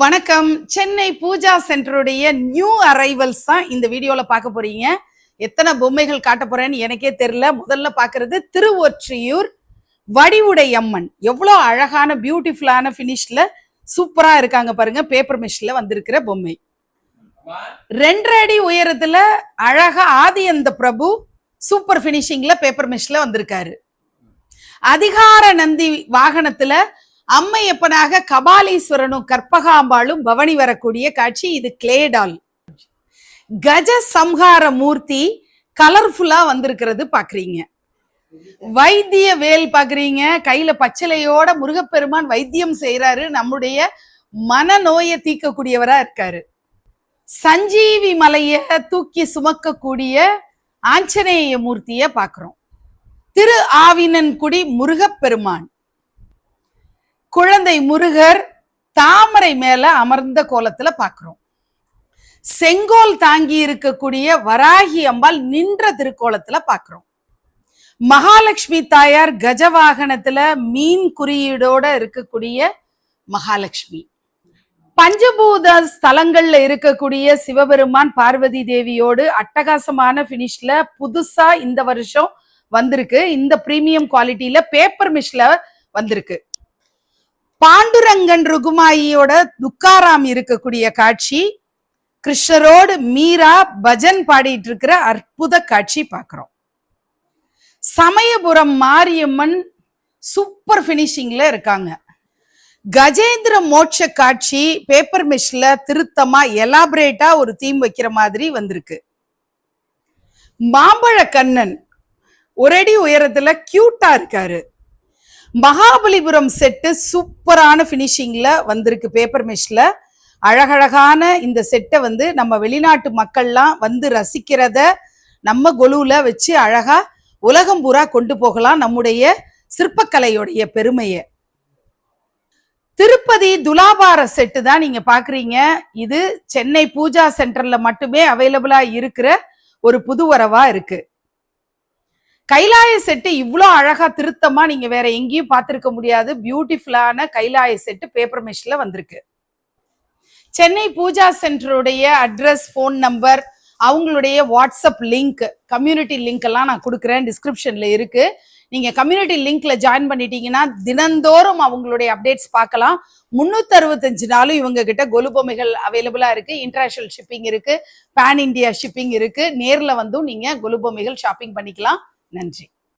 வணக்கம். Chennai Pooja சென்டருடைய new arrivals தான் இந்த வீடியோல பார்க்க போறீங்க. எத்தனை பொம்மைகள் காட்ட போறேன்னு எனக்கே தெரியல. முதல்ல பார்க்கிறது திருவொற்றியூர் வடிவுடையம்மன். எவ்வளோ அழகான பியூட்டிஃபுல்லான ஃபினிஷ்ல சூப்பரா இருக்காங்க பாருங்க. பேப்பர் மெஷ்ல வந்திருக்கிற பொம்மை 2 அடி உயரத்துல அழகா ஆதியந்த பிரபு சூப்பர் பினிஷிங்ல பேப்பர் மெஷ்ல வந்திருக்காரு. அதிகார நந்தி வாகனத்துல அம்மையப்பனாக கபாலீஸ்வரனும் கற்பகாம்பாளும் பவனி வரக்கூடிய காட்சி. இது கிளேடால். கஜ சம்ஹார மூர்த்தி கலர்ஃபுல்லா வந்திருக்கிறது பாக்குறீங்க. வைத்திய வேல் பாக்குறீங்க. கையில பச்சிலையோட முருகப்பெருமான் வைத்தியம் செய்யறாரு. நம்முடைய மனநோயை தீர்க்கக்கூடியவரா இருக்காரு. சஞ்சீவி மலைய தூக்கி சுமக்கக்கூடிய ஆஞ்சநேய மூர்த்திய பாக்குறோம். திரு ஆவினன்குடி முருகப்பெருமான், குழந்தை முருகர் தாமரை மேல அமர்ந்த கோலத்துல பாக்குறோம். செங்கோல் தாங்கி இருக்கக்கூடிய வராகி அம்பாள் நின்ற திருக்கோலத்துல பாக்குறோம். மகாலட்சுமி தாயார் கஜவாகனத்துல மீன் குறியீடோட இருக்கக்கூடிய மகாலட்சுமி. பஞ்சபூத ஸ்தலங்கள்ல இருக்கக்கூடிய சிவபெருமான் பார்வதி தேவியோடு அட்டகாசமான பினிஷ்ல புதுசா இந்த வருஷம் வந்திருக்கு. இந்த பிரீமியம் குவாலிட்டியில பேப்பர் மிஷ்ல வந்திருக்கு. பாண்டுரங்கன் ருகுமாயியோட துக்காராம் இருக்கக்கூடிய காட்சி. கிருஷ்ணரோடு மீரா பஜன் பாடிட்டு இருக்கிற அற்புத காட்சி பார்க்கிறோம். சமயபுரம் மாரியம்மன் சூப்பர் பினிஷிங்ல இருக்காங்க. கஜேந்திர மோட்ச காட்சி பேப்பர் மெஷ்ல திருத்தமா எலாபரேட்டா ஒரு தீம் வைக்கிற மாதிரி வந்திருக்கு. மாம்பழ கண்ணன் 1 அடி உயரத்துல கியூட்டா இருக்காரு. மகாபலிபுரம் செட்டு சூப்பரான பினிஷிங்ல வந்திருக்கு பேப்பர் மெஷ்ல. அழகழகான இந்த செட்டை நம்ம வெளிநாட்டு மக்கள்லாம் ரசிக்கிறத நம்ம கொலுல வச்சு அழகா உலகம் பூரா கொண்டு போகலாம் நம்முடைய சிற்பக்கலையுடைய பெருமையை. திருப்பதி துலாபார செட்டு தான் நீங்க பாக்குறீங்க. இது சென்னை பூஜா சென்டர்ல மட்டுமே அவைலபிளா இருக்கிற ஒரு புது வரவா இருக்கு. கைலாய செட்டு இவ்வளோ அழகா திருத்தமா நீங்க வேற எங்கேயும் பார்த்திருக்க முடியாது. பியூட்டிஃபுல்லான கைலாய செட்டு பேப்பர் மெஷ்ல வந்திருக்கு. சென்னை பூஜா சென்டருடைய அட்ரஸ், போன் நம்பர், அவங்களுடைய வாட்ஸ்அப் லிங்க், கம்யூனிட்டி லிங்க் எல்லாம் நான் கொடுக்குறேன், டிஸ்கிரிப்ஷன்ல இருக்கு. நீங்க கம்யூனிட்டி லிங்க்ல ஜாயின் பண்ணிட்டீங்கன்னா தினந்தோறும் அவங்களுடைய அப்டேட்ஸ் பார்க்கலாம். 365 நாளும் இவங்க கிட்ட கொலு பொம்மைகள் அவைலபிளா இருக்கு. இன்டர்நேஷனல் ஷிப்பிங் இருக்கு, பேன் இண்டியா ஷிப்பிங் இருக்கு. நேர்ல நீங்க கொலு பொம்மைகள் ஷாப்பிங் பண்ணிக்கலாம். நன்றி.